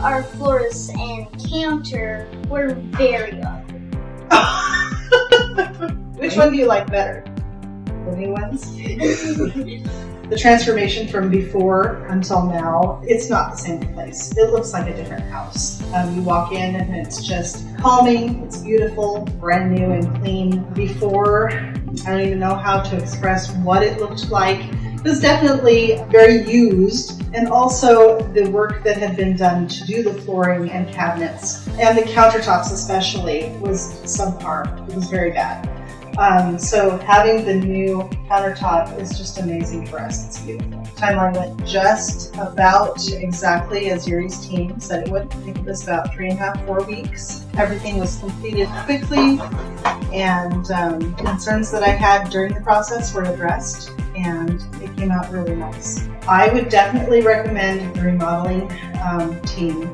our floors and counter were very ugly. Which one do you like better? The new ones? The transformation from before until now, it's not the same place. It looks like a different house. You walk in and it's just calming, it's beautiful, brand new and clean. Before, I don't even know how to express what it looked like. It was definitely very used, and also the work that had been done to do the flooring and cabinets, and the countertops especially, was subpar. It was very bad. So having the new countertop is just amazing for us. It's beautiful. Timeline went just about exactly as Yuri's team said it would. I think it was about 3.5, 4 weeks. Everything was completed quickly, and concerns that I had during the process were addressed, and it came out really nice. I would definitely recommend the remodeling team